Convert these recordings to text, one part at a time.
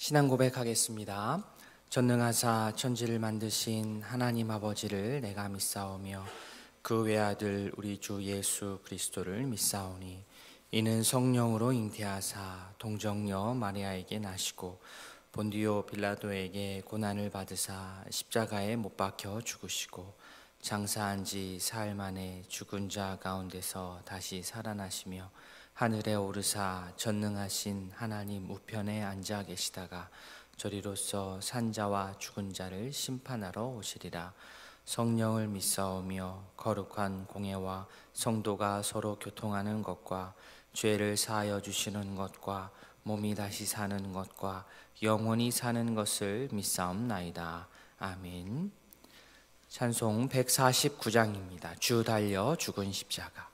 신앙 고백하겠습니다. 전능하사 천지를 만드신 하나님 아버지를 내가 믿사오며 그 외아들 우리 주 예수 그리스도를 믿사오니 이는 성령으로 잉태하사 동정녀 마리아에게 나시고 본디오 빌라도에게 고난을 받으사 십자가에 못 박혀 죽으시고 장사한 지 사흘 만에 죽은 자 가운데서 다시 살아나시며 하늘에 오르사 전능하신 하나님 우편에 앉아 계시다가 저리로서 산자와 죽은 자를 심판하러 오시리라. 성령을 믿사오며 거룩한 공예와 성도가 서로 교통하는 것과 죄를 사하여 주시는 것과 몸이 다시 사는 것과 영원히 사는 것을 믿사옵나이다. 아멘. 찬송 149장입니다. 주 달려 죽은 십자가.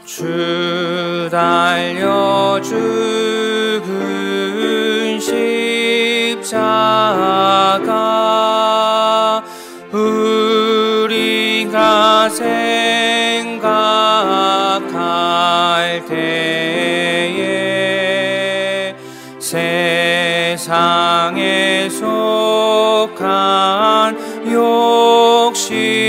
주 달려 죽은 십자가 우리가 생각할 때에 세상에 속한 욕심을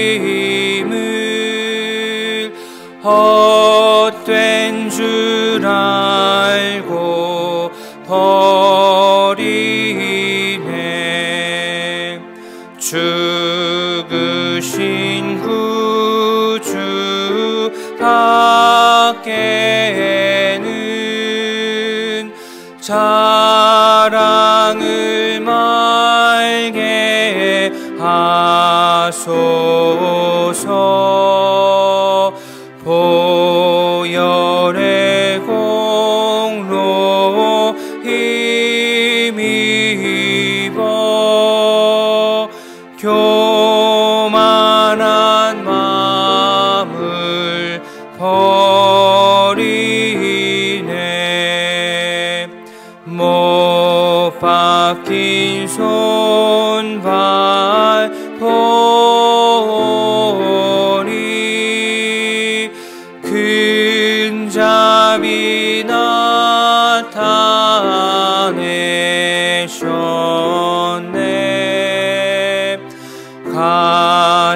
헛된 줄 알고 버리네. 죽으신 구주 밖에는 자랑을 말게 하소서. 보혈의 공로 힘입어 교만한 마음을 버리네. 못 박힌 손발 큰 자비 나타내셨네.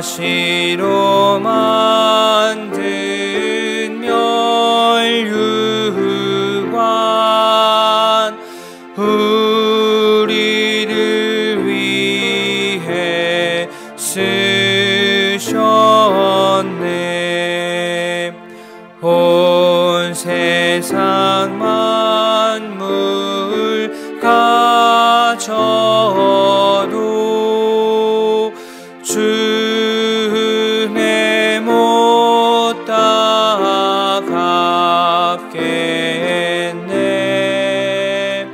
가시로 만든 멸류관 우리를 위해 쓰셨네. 온 세상 만물 가져도 주의 못 갚겠네.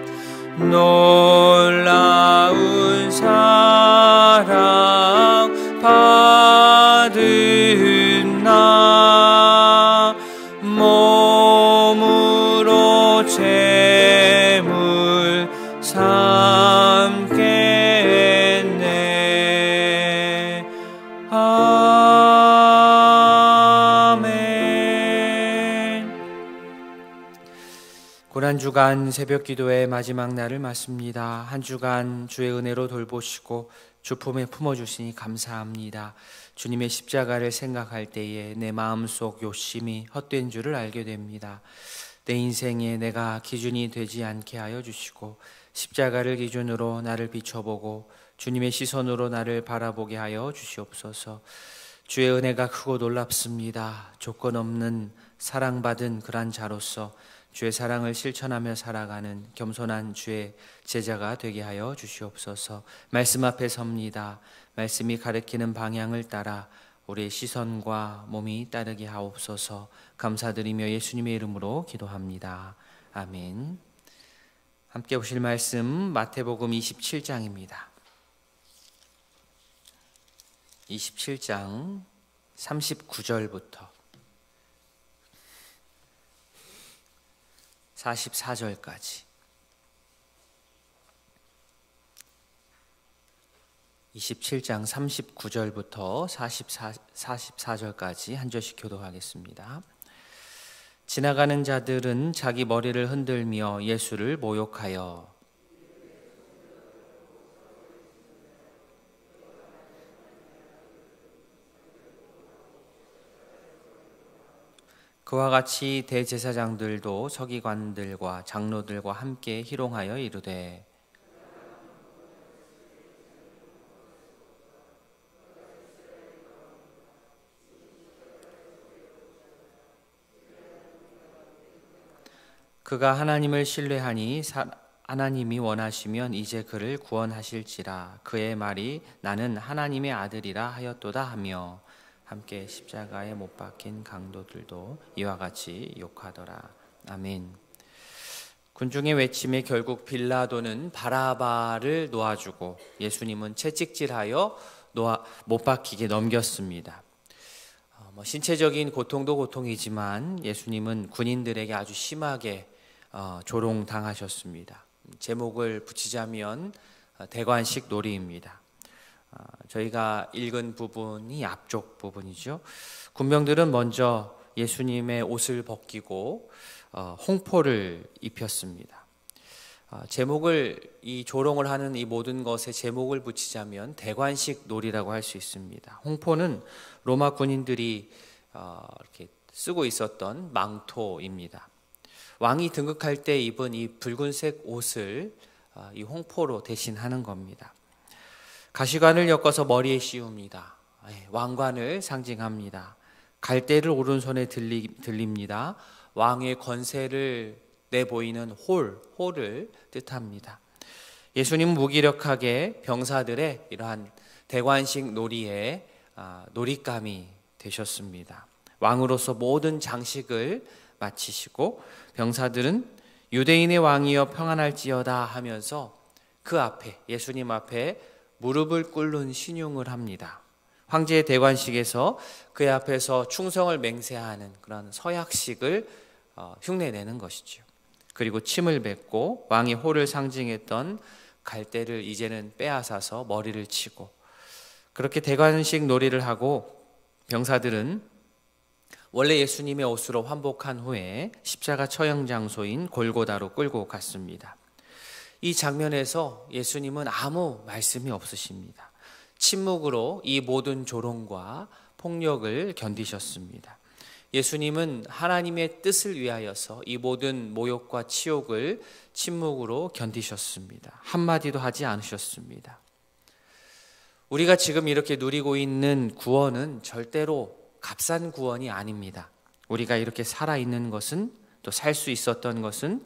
놀라운 사랑 받은 나 몸으로 제물 삼겠네. 아멘. 고난주간 새벽기도의 마지막 날을 맞습니다. 한 주간 주의 은혜로 돌보시고 주 품에 품어주시니 감사합니다. 주님의 십자가를 생각할 때에 내 마음속 욕심이 헛된 줄을 알게 됩니다. 내 인생에 내가 기준이 되지 않게 하여 주시고 십자가를 기준으로 나를 비춰보고 주님의 시선으로 나를 바라보게 하여 주시옵소서. 주의 은혜가 크고 놀랍습니다. 조건 없는 사랑받은 그런 자로서 주의 사랑을 실천하며 살아가는 겸손한 주의 제자가 되게 하여 주시옵소서. 말씀 앞에 섭니다. 말씀이 가리키는 방향을 따라 우리의 시선과 몸이 따르게 하옵소서. 감사드리며 예수님의 이름으로 기도합니다. 아멘. 함께 보실 말씀 마태복음 27장입니다. 27장 39절부터 44절까지 27장 39절부터 44절까지 한 절씩 교독하겠습니다. 지나가는 자들은 자기 머리를 흔들며 예수를 모욕하여 그와 같이 대제사장들도 서기관들과 장로들과 함께 희롱하여 이르되 그가 하나님을 신뢰하니 하나님이 원하시면 이제 그를 구원하실지라. 그의 말이 나는 하나님의 아들이라 하였도다 하며 함께 십자가에 못 박힌 강도들도 이와 같이 욕하더라. 아멘. 군중의 외침에 결국 빌라도는 바라바를 놓아주고 예수님은 채찍질하여 못 박히게 넘겼습니다. 신체적인 고통도 고통이지만 예수님은 군인들에게 아주 심하게 조롱당하셨습니다. 제목을 붙이자면 대관식 놀이입니다. 저희가 읽은 부분이 앞쪽 부분이죠. 군병들은 먼저 예수님의 옷을 벗기고 홍포를 입혔습니다. 제목을 이 조롱을 하는 이 모든 것에 제목을 붙이자면 대관식 놀이라고 할 수 있습니다. 홍포는 로마 군인들이 이렇게 쓰고 있었던 망토입니다. 왕이 등극할 때 입은 이 붉은색 옷을 이 홍포로 대신하는 겁니다. 가시관을 엮어서 머리에 씌웁니다. 왕관을 상징합니다. 갈대를 오른손에 들립니다. 왕의 권세를 내보이는 홀을 뜻합니다. 예수님은 무기력하게 병사들의 이러한 대관식 놀이에 놀잇감이 되셨습니다. 왕으로서 모든 장식을 마치시고 병사들은 유대인의 왕이여 평안할지어다 하면서 그 앞에 예수님 앞에 무릎을 꿇는 신용을 합니다. 황제의 대관식에서 그의 앞에서 충성을 맹세하는 그런 서약식을 흉내내는 것이죠. 그리고 침을 뱉고 왕의 호를 상징했던 갈대를 이제는 빼앗아서 머리를 치고 그렇게 대관식 놀이를 하고 병사들은 원래 예수님의 옷으로 환복한 후에 십자가 처형 장소인 골고다로 끌고 갔습니다. 이 장면에서 예수님은 아무 말씀이 없으십니다. 침묵으로 이 모든 조롱과 폭력을 견디셨습니다. 예수님은 하나님의 뜻을 위하여서 이 모든 모욕과 치욕을 침묵으로 견디셨습니다. 한마디도 하지 않으셨습니다. 우리가 지금 이렇게 누리고 있는 구원은 절대로 값싼 구원이 아닙니다. 우리가 이렇게 살아있는 것은 또 살 수 있었던 것은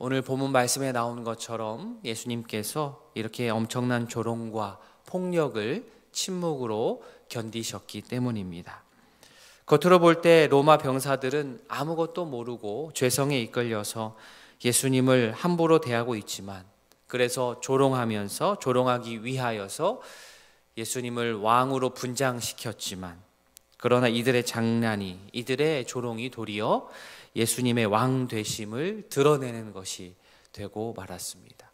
오늘 본문 말씀에 나온 것처럼 예수님께서 이렇게 엄청난 조롱과 폭력을 침묵으로 견디셨기 때문입니다. 겉으로 볼 때 로마 병사들은 아무것도 모르고 죄성에 이끌려서 예수님을 함부로 대하고 있지만 그래서 조롱하기 위하여서 예수님을 왕으로 분장시켰지만 그러나 이들의 이들의 조롱이 도리어 예수님의 왕 되심을 드러내는 것이 되고 말았습니다.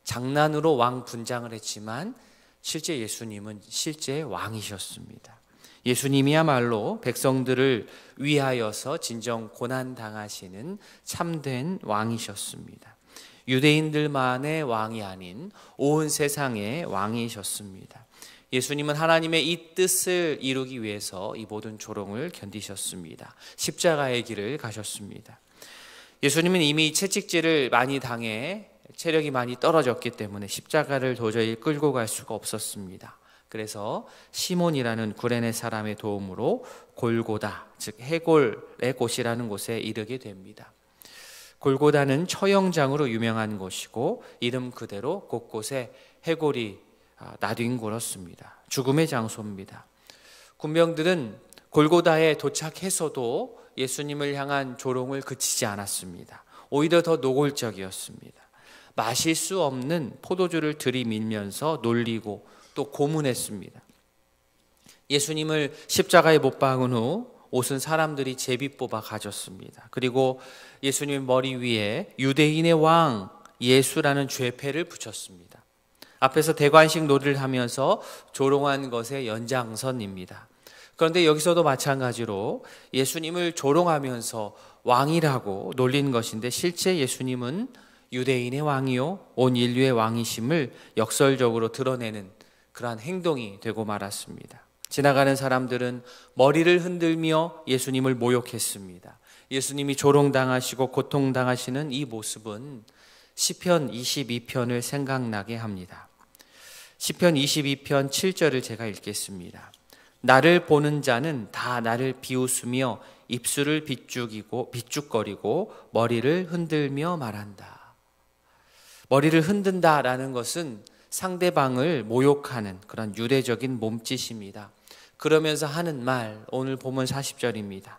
장난으로 왕 분장을 했지만 실제 예수님은 실제 왕이셨습니다. 예수님이야말로 백성들을 위하여서 진정 고난당하시는 참된 왕이셨습니다. 유대인들만의 왕이 아닌 온 세상의 왕이셨습니다. 예수님은 하나님의 이 뜻을 이루기 위해서 이 모든 조롱을 견디셨습니다. 십자가의 길을 가셨습니다. 예수님은 이미 채찍질을 많이 당해 체력이 많이 떨어졌기 때문에 십자가를 도저히 끌고 갈 수가 없었습니다. 그래서 시몬이라는 구레네 사람의 도움으로 골고다, 즉 해골의 곳이라는 곳에 이르게 됩니다. 골고다는 처형장으로 유명한 곳이고 이름 그대로 곳곳에 해골이 나뒹굴었습니다. 죽음의 장소입니다. 군병들은 골고다에 도착해서도 예수님을 향한 조롱을 그치지 않았습니다. 오히려 더 노골적이었습니다. 마실 수 없는 포도주를 들이밀면서 놀리고 또 고문했습니다. 예수님을 십자가에 못 박은 후 옷은 사람들이 제비 뽑아 가졌습니다. 그리고 예수님 머리 위에 유대인의 왕 예수라는 죄패를 붙였습니다. 앞에서 대관식 놀이를 하면서 조롱한 것의 연장선입니다. 그런데 여기서도 마찬가지로 예수님을 조롱하면서 왕이라고 놀린 것인데, 실제 예수님은 유대인의 왕이요 온 인류의 왕이심을 역설적으로 드러내는 그러한 행동이 되고 말았습니다. 지나가는 사람들은 머리를 흔들며 예수님을 모욕했습니다. 예수님이 조롱당하시고 고통당하시는 이 모습은 시편 22편을 생각나게 합니다. 시편 22편 7절을 제가 읽겠습니다. 나를 보는 자는 다 나를 비웃으며 입술을 비죽거리고 머리를 흔들며 말한다. 머리를 흔든다라는 것은 상대방을 모욕하는 그런 유래적인 몸짓입니다. 그러면서 하는 말, 오늘 본문 40절입니다.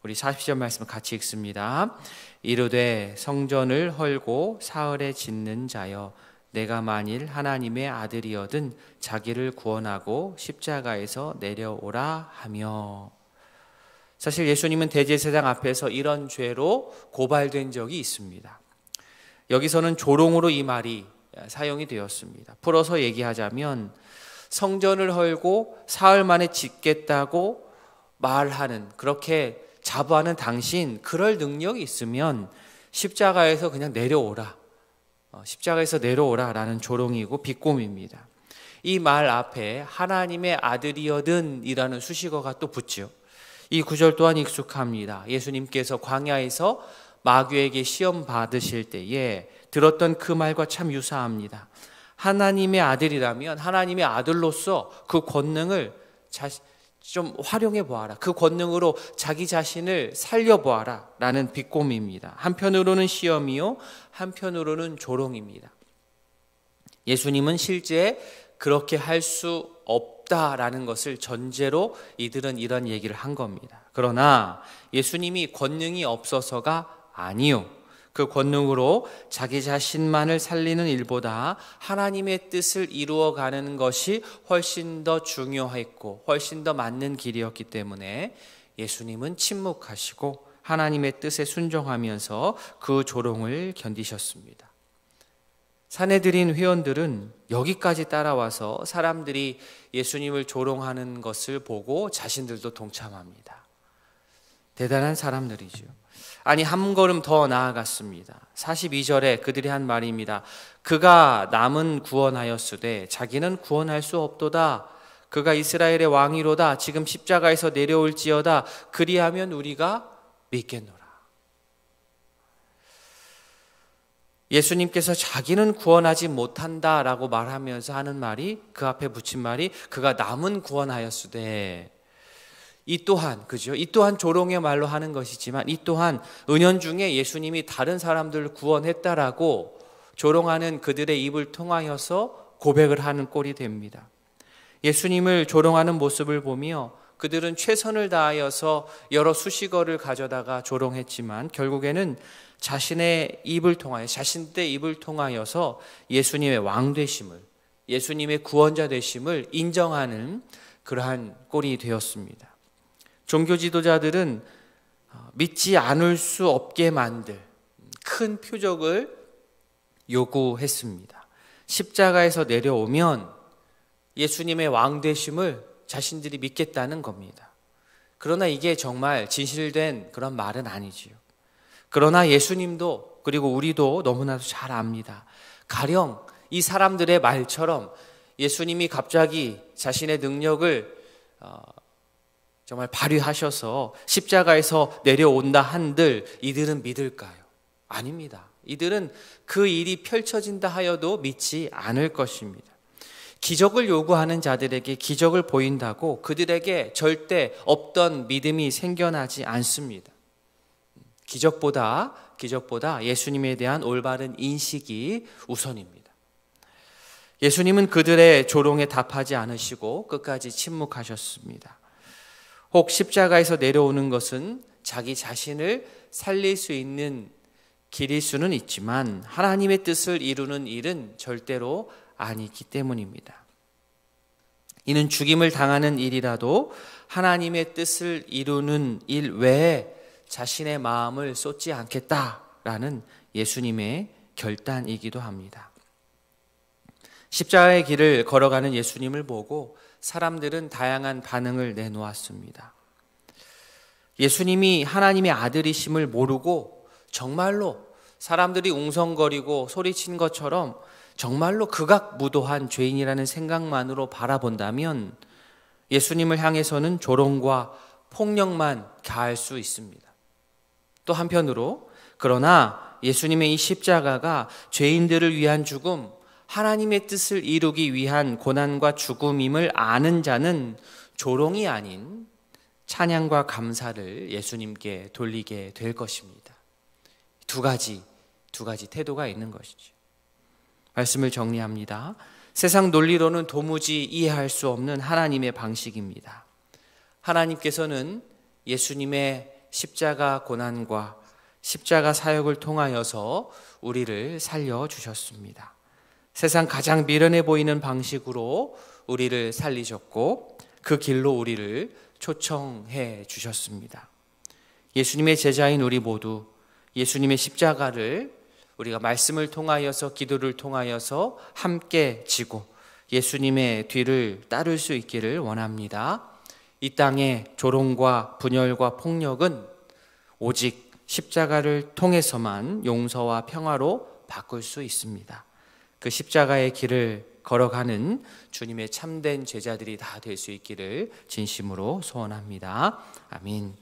우리 40절 말씀 같이 읽습니다. 이르되 성전을 헐고 사흘에 짓는 자여, 내가 만일 하나님의 아들이어든 자기를 구원하고 십자가에서 내려오라 하며. 사실 예수님은 대제사장 앞에서 이런 죄로 고발된 적이 있습니다. 여기서는 조롱으로 이 말이 사용이 되었습니다. 풀어서 얘기하자면 성전을 헐고 사흘 만에 짓겠다고 말하는, 그렇게 자부하는 당신, 그럴 능력이 있으면 십자가에서 그냥 내려오라, 십자가에서 내려오라 라는 조롱이고 비꼬미입니다. 이 말 앞에 하나님의 아들이여든 이라는 수식어가 또 붙죠. 이 구절 또한 익숙합니다. 예수님께서 광야에서 마귀에게 시험 받으실 때에 들었던 그 말과 참 유사합니다. 하나님의 아들이라면 하나님의 아들로서 그 권능을 좀 활용해 보아라, 그 권능으로 자기 자신을 살려보아라 라는 비꼬미입니다. 한편으로는 시험이요 한편으로는 조롱입니다. 예수님은 실제 그렇게 할 수 없다라는 것을 전제로 이들은 이런 얘기를 한 겁니다. 그러나 예수님이 권능이 없어서가 아니요, 그 권능으로 자기 자신만을 살리는 일보다 하나님의 뜻을 이루어가는 것이 훨씬 더 중요했고 훨씬 더 맞는 길이었기 때문에 예수님은 침묵하시고 하나님의 뜻에 순종하면서 그 조롱을 견디셨습니다. 산헤드린 회원들은 여기까지 따라와서 사람들이 예수님을 조롱하는 것을 보고 자신들도 동참합니다. 대단한 사람들이죠. 아니, 한 걸음 더 나아갔습니다. 42절에 그들이 한 말입니다. 그가 남은 구원하였으되 자기는 구원할 수 없도다. 그가 이스라엘의 왕이로다. 지금 십자가에서 내려올지어다. 그리하면 우리가 믿겠노라. 예수님께서 자기는 구원하지 못한다라고 말하면서 하는 말이, 그 앞에 붙인 말이 그가 남은 구원하였으되, 이 또한, 그죠? 이 또한 조롱의 말로 하는 것이지만 이 또한 은연중에 예수님이 다른 사람들을 구원했다라고 조롱하는 그들의 입을 통하여서 고백을 하는 꼴이 됩니다. 예수님을 조롱하는 모습을 보며 그들은 최선을 다하여서 여러 수식어를 가져다가 조롱했지만 결국에는 자신의 입을 통하여, 자신들의 입을 통하여서 예수님의 왕 되심을, 예수님의 구원자 되심을 인정하는 그러한 꼴이 되었습니다. 종교 지도자들은 믿지 않을 수 없게 만들 큰 표적을 요구했습니다. 십자가에서 내려오면 예수님의 왕 되심을 자신들이 믿겠다는 겁니다. 그러나 이게 정말 진실된 그런 말은 아니지요. 그러나 예수님도, 그리고 우리도 너무나도 잘 압니다. 가령 이 사람들의 말처럼 예수님이 갑자기 자신의 능력을 정말 발휘하셔서 십자가에서 내려온다 한들 이들은 믿을까요? 아닙니다. 이들은 그 일이 펼쳐진다 하여도 믿지 않을 것입니다. 기적을 요구하는 자들에게 기적을 보인다고 그들에게 절대 없던 믿음이 생겨나지 않습니다. 기적보다 예수님에 대한 올바른 인식이 우선입니다. 예수님은 그들의 조롱에 답하지 않으시고 끝까지 침묵하셨습니다. 혹 십자가에서 내려오는 것은 자기 자신을 살릴 수 있는 길일 수는 있지만 하나님의 뜻을 이루는 일은 절대로 아니기 때문입니다. 이는 죽임을 당하는 일이라도 하나님의 뜻을 이루는 일 외에 자신의 마음을 쏟지 않겠다라는 예수님의 결단이기도 합니다. 십자가의 길을 걸어가는 예수님을 보고 사람들은 다양한 반응을 내놓았습니다. 예수님이 하나님의 아들이심을 모르고 정말로 사람들이 웅성거리고 소리친 것처럼 정말로 극악무도한 죄인이라는 생각만으로 바라본다면 예수님을 향해서는 조롱과 폭력만 가할 수 있습니다. 또 한편으로 그러나 예수님의 이 십자가가 죄인들을 위한 죽음, 하나님의 뜻을 이루기 위한 고난과 죽음임을 아는 자는 조롱이 아닌 찬양과 감사를 예수님께 돌리게 될 것입니다. 두 가지 태도가 있는 것이죠. 말씀을 정리합니다. 세상 논리로는 도무지 이해할 수 없는 하나님의 방식입니다. 하나님께서는 예수님의 십자가 고난과 십자가 사역을 통하여서 우리를 살려주셨습니다. 세상 가장 미련해 보이는 방식으로 우리를 살리셨고 그 길로 우리를 초청해 주셨습니다. 예수님의 제자인 우리 모두 예수님의 십자가를 우리가 말씀을 통하여서 기도를 통하여서 함께 지고 예수님의 뒤를 따를 수 있기를 원합니다. 이 땅의 조롱과 분열과 폭력은 오직 십자가를 통해서만 용서와 평화로 바꿀 수 있습니다. 그 십자가의 길을 걸어가는 주님의 참된 제자들이 다 될 수 있기를 진심으로 소원합니다. 아멘.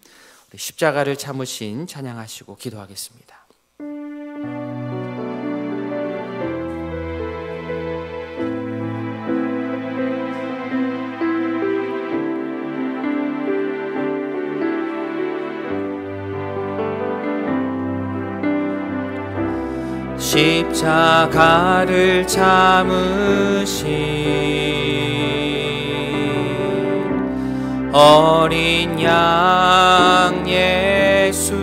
우리 십자가를 참으신 찬양하시고 기도하겠습니다. 십자가를 참으신 어린 양 예수,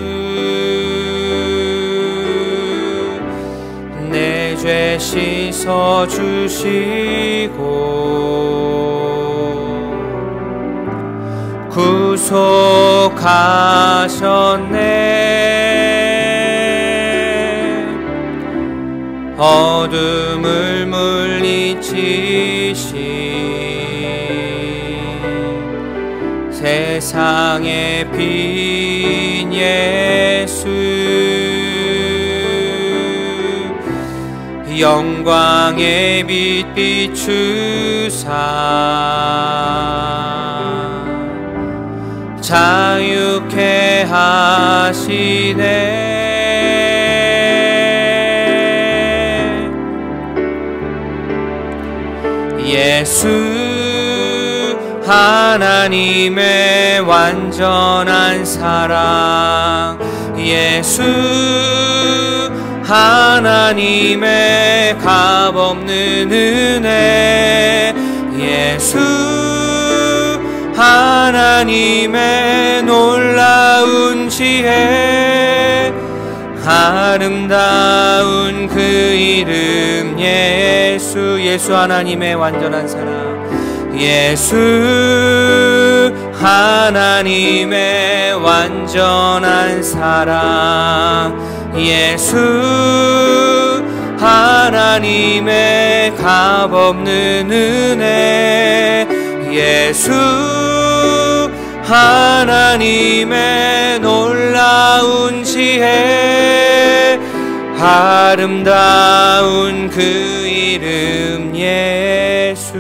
내 죄 씻어주시고 구속하셨네. 어둠을 물리치신 세상의 빛 예수, 영광의 빛 비추사 자유케 하시네. 예수 하나님의 완전한 사랑, 예수 하나님의 값없는 은혜, 예수 하나님의 놀라운 지혜, 아름다운 그 이름 예수, 예수 하나님의 완전한 사랑, 예수 하나님의 완전한 사랑, 예수 하나님의 값없는 은혜, 예수 하나님의 놀라운 지혜, 아름다운 그 이름 예수.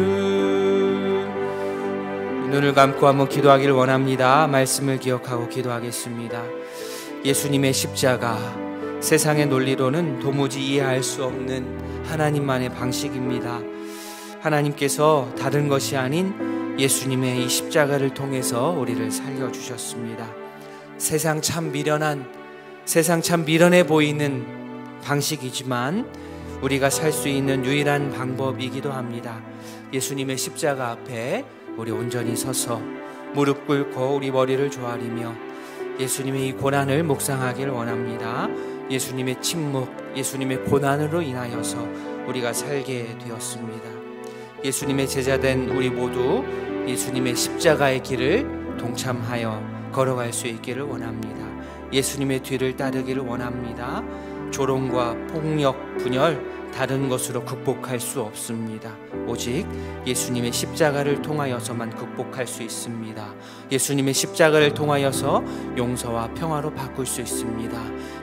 눈을 감고 한번 기도하기를 원합니다. 말씀을 기억하고 기도하겠습니다. 예수님의 십자가, 세상의 논리로는 도무지 이해할 수 없는 하나님만의 방식입니다. 하나님께서 다른 것이 아닌 예수님의 이 십자가를 통해서 우리를 살려주셨습니다. 세상 참 미련해 보이는 방식이지만 우리가 살 수 있는 유일한 방법이기도 합니다. 예수님의 십자가 앞에 우리 온전히 서서 무릎 꿇고 우리 머리를 조아리며 예수님의 이 고난을 묵상하길 원합니다. 예수님의 침묵, 예수님의 고난으로 인하여서 우리가 살게 되었습니다. 예수님의 제자된 우리 모두 예수님의 십자가의 길을 동참하여 걸어갈 수 있기를 원합니다. 예수님의 뒤를 따르기를 원합니다. 조롱과 폭력, 분열, 다른 것으로 극복할 수 없습니다. 오직 예수님의 십자가를 통하여서만 극복할 수 있습니다. 예수님의 십자가를 통하여서 용서와 평화로 바꿀 수 있습니다.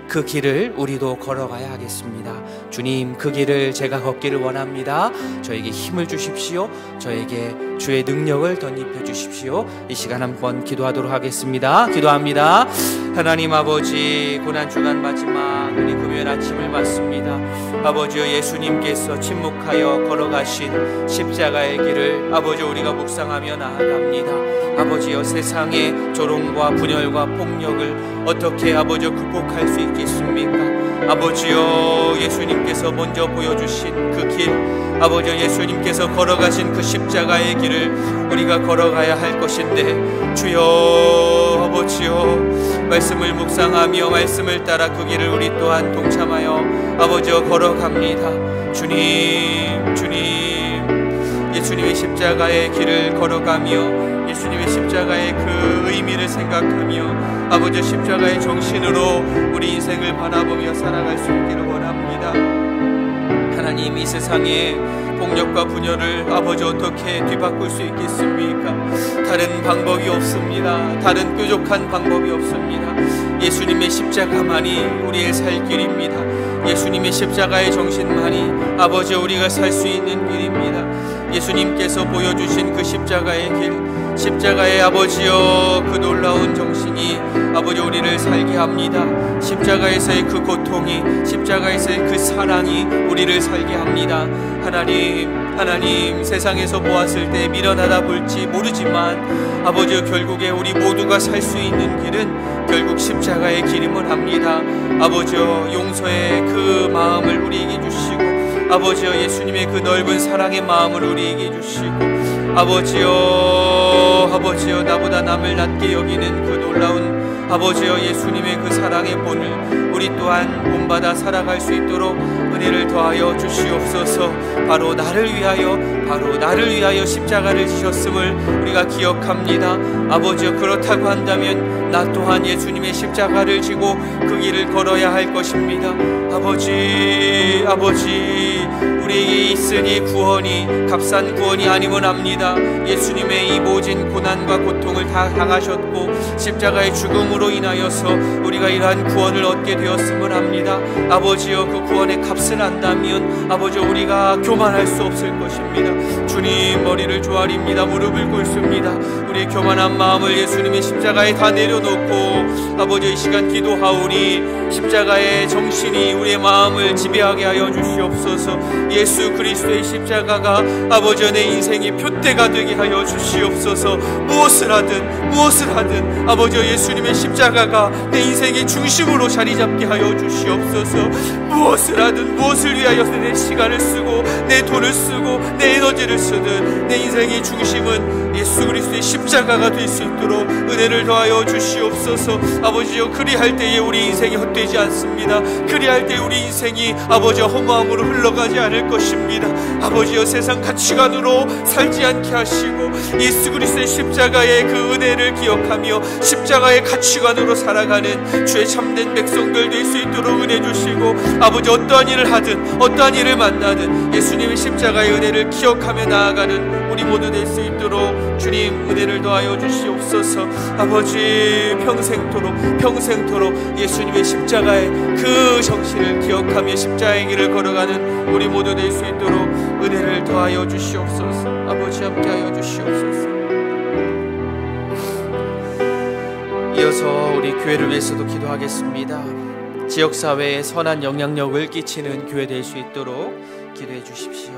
그 길을 우리도 걸어가야 하겠습니다. 주님, 그 길을 제가 걷기를 원합니다. 저에게 힘을 주십시오. 저에게 주의 능력을 덧입혀 주십시오. 이 시간 한번 기도하도록 하겠습니다. 기도합니다. 하나님 아버지, 고난주간 마지막 우리 금요일 아침을 맞습니다. 아버지여, 예수님께서 침묵하여 걸어가신 십자가의 길을 아버지 우리가 묵상하며 나아갑니다. 아버지여, 세상의 조롱과 분열과 폭력을 어떻게 아버지여 극복할 수 있겠습니까? 아버지여, 예수님께서 먼저 보여주신 그 길, 아버지여, 예수님께서 걸어가신 그 십자가의 길을 우리가 걸어가야 할 것인데, 주여 아버지여, 말씀을 묵상하며 말씀을 따라 그 길을 우리 또한 동참하여 아버지여 걸어갑니다. 주님, 주님, 예수님의 십자가의 길을 걸어가며 예수님의 십자가의 그 의미를 생각하며 아버지 십자가의 정신으로 우리 인생을 바라보며 살아갈 수 있기를 원합니다. 하나님, 이 세상에 폭력과 분열을 아버지 어떻게 뒤바꿀 수 있겠습니까? 다른 방법이 없습니다. 다른 뾰족한 방법이 없습니다. 예수님의 십자가만이 우리의 살 길입니다. 예수님의 십자가의 정신만이 아버지 우리가 살 수 있는 길입니다. 예수님께서 보여주신 그 십자가의 길, 십자가의 아버지여 그 놀라운 정신이 아버지 우리를 살게 합니다. 십자가에서의 그 고통이, 십자가에서의 그 사랑이 우리를 살게 합니다. 하나님, 세상에서 보았을 때 미련하다 볼지 모르지만 아버지여, 결국에 우리 모두가 살 수 있는 길은 결국 십자가의 길임을 합니다. 아버지여, 용서의 그 마음을 우리에게 주시고 아버지여, 예수님의 그 넓은 사랑의 마음을 우리에게 주시고 아버지여, 나보다 남을 낮게 여기는 그 놀라운 아버지여, 예수님의 그 사랑의 본을 우리 또한 본받아 살아갈 수 있도록 은혜를 더하여 주시옵소서. 바로 나를 위하여 십자가를 지셨음을 우리가 기억합니다. 아버지여, 그렇다고 한다면 나 또한 예수님의 십자가를 지고 그 길을 걸어야 할 것입니다. 아버지, 우리에게 있으니 구원이 값싼 구원이 아니면 합니다. 예수님의 이 모진 고난과 고통을 다 당하셨고 십자가의 죽음으로 인하여서 우리가 이러한 구원을 얻게 되었음을 합니다. 아버지여, 그 구원의 값을 안다면 아버지여, 우리가 교만할 수 없을 것입니다. 주님, 머리를 조아립니다. 무릎을 꿇습니다. 우리의 교만한 마음을 예수님의 십자가에 다 내려놓고 아버지 이 시간 기도하오니 십자가의 정신이 우리의 마음을 지배하게 하여 주시옵소서. 예수 그리스도의 십자가가 아버지 내 인생의 표대가 되게 하여 주시옵소서. 무엇을 하든 아버지 예수님의 십자가가 내 인생의 중심으로 자리 잡게 하여 주시옵소서. 무엇을 하든 무엇을 위하여 내 시간을 쓰고 내 돈을 쓰고 내 에너지를 쓰든 내 인생의 중심은 예수 그리스도의 십자가가 될 수 있도록 은혜를 더하여 주시옵소서. 아버지여, 그리할 때에 우리 인생이 헛되지 않습니다. 그리할 때 우리 인생이 아버지여 허무함으로 흘러가지 않을 것입니다. 아버지여, 세상 가치관으로 살지 않게 하시고 예수 그리스도의 십자가의 그 은혜를 기억하며 십자가의 가치관으로 살아가는 주의 참된 백성들 될 수 있도록 은혜 주시고 아버지, 어떠한 일을 하든 어떠한 일을 만나든 예수님의 십자가의 은혜를 기억하며 나아가는 우리 모두 될 수 있도록 주님 은혜를 더하여 주시옵소서. 아버지, 평생토록 예수님의 십자가의 그 정신을 기억하며 십자가의 길을 걸어가는 우리 모두 될 수 있도록 은혜를 더하여 주시옵소서. 아버지, 함께하여 주시옵소서. 이어서 우리 교회를 위해서도 기도하겠습니다. 지역사회에 선한 영향력을 끼치는 교회 될 수 있도록 기도해 주십시오.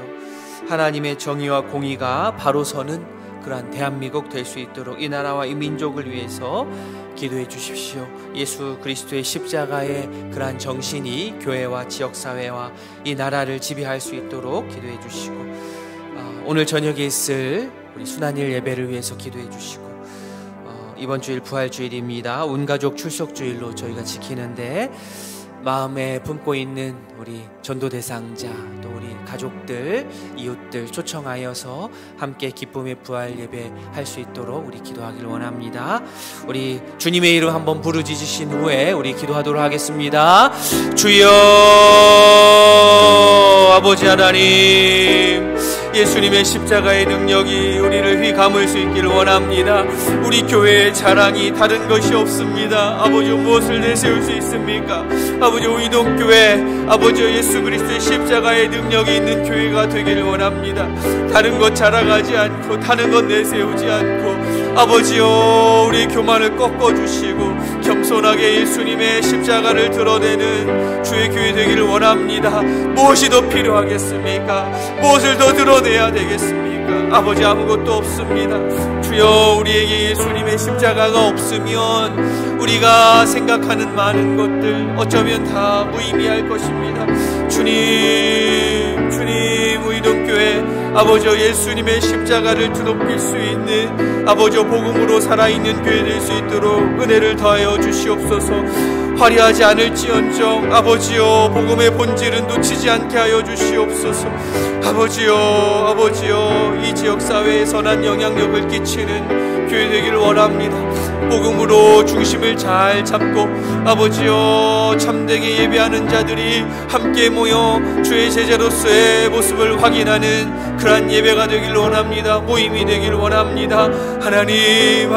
하나님의 정의와 공의가 바로 서는 그러한 대한민국 될 수 있도록 이 나라와 이 민족을 위해서 기도해 주십시오. 예수 그리스도의 십자가의 그러한 정신이 교회와 지역사회와 이 나라를 지배할 수 있도록 기도해 주시고 오늘 저녁에 있을 우리 순환일 예배를 위해서 기도해 주시고 이번 주일 부활주일입니다. 온가족 출석주일로 저희가 지키는데 마음에 품고 있는 우리 전도 대상자, 또 우리 가족들, 이웃들 초청하여서 함께 기쁨의 부활 예배 할 수 있도록 우리 기도하길 원합니다. 우리 주님의 이름 한번 부르짖으신 후에 우리 기도하도록 하겠습니다. 주여, 아버지 하나님, 예수님의 십자가의 능력이 우리를 휘감을 수 있기를 원합니다. 우리 교회의 자랑이 다른 것이 없습니다. 아버지, 무엇을 내세울 수 있습니까? 아버지, 의동교회, 아버지 예수 그리스도의 십자가의 능력이 있는 교회가 되기를 원합니다. 다른 것 자랑하지 않고, 다른 것 내세우지 않고, 아버지여, 우리 교만을 꺾어주시고 겸손하게 예수님의 십자가를 드러내는 주의 교회 되기를 원합니다. 무엇이 더 필요하겠습니까? 무엇을 더 드러내야 되겠습니까? 아버지, 아무것도 없습니다. 주여, 우리에게 예수님의 십자가가 없으면 우리가 생각하는 많은 것들 어쩌면 다 무의미할 것입니다. 주님, 의동교회 아버지 예수님의 십자가를 드높일 수 있는 아버지 복음으로 살아있는 교회 될 수 있도록 은혜를 더하여 주시옵소서. 화려하지 않을지언정 아버지여, 복음의 본질은 놓치지 않게 하여 주시옵소서. 아버지여, 이 지역사회에 선한 영향력을 끼치는 교회 되기를 원합니다. 복음으로 중심을 잘 잡고 아버지여, 참되게 예배하는 자들이 함께 모여 주의 제자로서의 모습을 확인하는 그러한 예배가 되기를 원합니다. 모임이 되기를 원합니다. 하나님,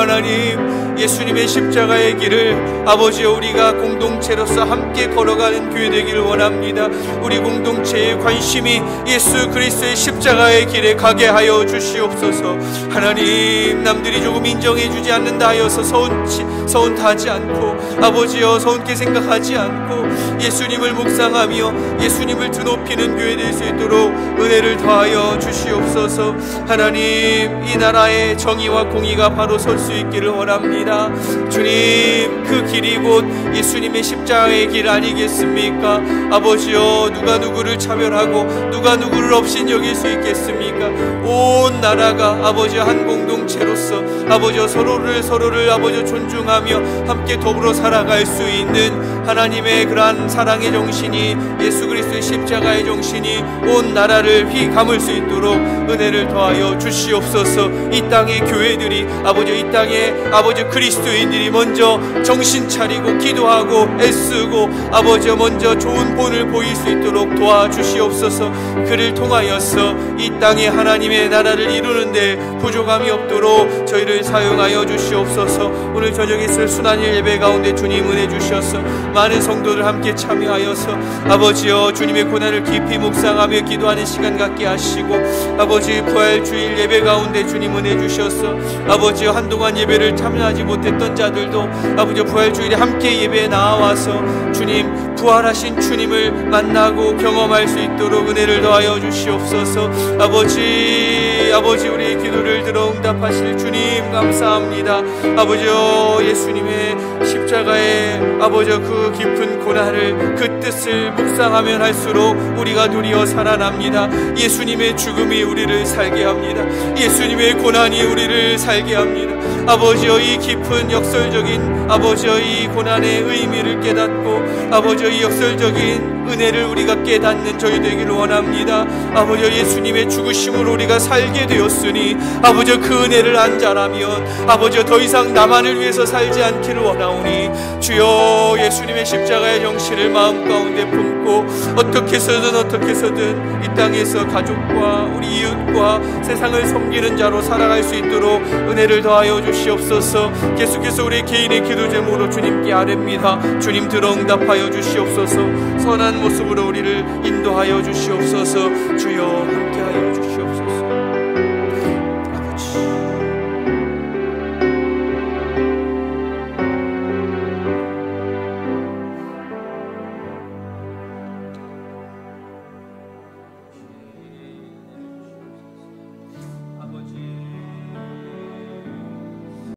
예수님의 십자가의 길을 아버지여, 우리가 공동체로서 함께 걸어가는 교회 되기를 원합니다. 우리 공동체의 관심이 예수 그리스도의 십자가의 길에 가게 하여 주시옵소서. 하나님, 남들이 조금 인정해 주지 않는다 하여서 서운하지 않고 아버지여, 서운케 생각하지 않고 예수님을 묵상하며 예수님을 드높이는 교회 될 수 있도록 은혜를 더하여 주시옵소서. 하나님, 이 나라의 정의와 공의가 바로 설 수 있기를 원합니다. 주님, 그 길이 곧 예수님의 십자가의 길 아니겠습니까? 아버지여, 누가 누구를 차별하고 누가 누구를 없인 여길 수 있겠습니까? 온 나라가 아버지여 한 공동체로서 아버지여, 서로를 아버지여 존중하며 함께 더불어 살아갈 수 있는 하나님의 그러한 사랑의 정신이, 예수 그리스도의 십자가의 정신이 온 나라를 휘감을 수 있도록 은혜를 더하여 주시옵소서. 이 땅의 교회들이 아버지, 이 땅의 아버지 그리스도인들이 먼저 정신 차리고 기도하고 애쓰고 아버지여, 먼저 좋은 본을 보일 수 있도록 도와주시옵소서. 그를 통하여서 이 땅에 하나님의 나라를 이루는데 부족함이 없도록 저희를 사용하여 주시옵소서. 오늘 저녁에 있을 순환일 예배 가운데 주님 은혜 주셔서 많은 성도들 함께 참여하여서 아버지여, 주님의 고난을 깊이 묵상하며 기도하는 시간 갖게 하시고 아버지, 부활주일 예배 가운데 주님 은혜 주셔서 아버지여, 한동안 예배를 참여하지 못했던 자들도 아버지 부활주일에 함께 예배에 나와서 주님, 부활하신 주님을 만나고 경험할 수 있도록 은혜를 더하여 주시옵소서. 아버지, 우리의 기도를 들어 응답하실 주님 감사합니다. 아버지여, 예수님의 십자가의 아버지여, 그 깊은 고난을, 그 뜻을 묵상하면 할수록 우리가 도리어 살아납니다. 예수님의 죽음이 우리를 살게 합니다. 예수님의 고난이 우리를 살게 합니다. 아버지여, 이 깊은 역설적인 아버지여, 이 고난의 의미를 깨닫고 아버지여, 이 역설적인 은혜를 우리가 깨닫는 저희 되기를 원합니다. 아버지여, 예수님의 죽으심으로 우리가 살게 되었으니 아버지여, 그 은혜를 안 자라면 아버지여, 더 이상 나만을 위해서 살지 않기를 원하오니 주여, 예수님의 십자가의 정신을 마음 가운데 품고 어떻게 해서든 이 땅에서 가족과 우리 이웃과 세상을 섬기는 자로 살아갈 수 있도록 은혜를 더하여 주시옵소서. 계속해서 우리 개인의 기도 제목으로 주님께 아뢰입니다. 주님 들어 응답하여 주시옵소서. 선한 모습으로 우리를 인도하여 주시옵소서. 주여, 함께하여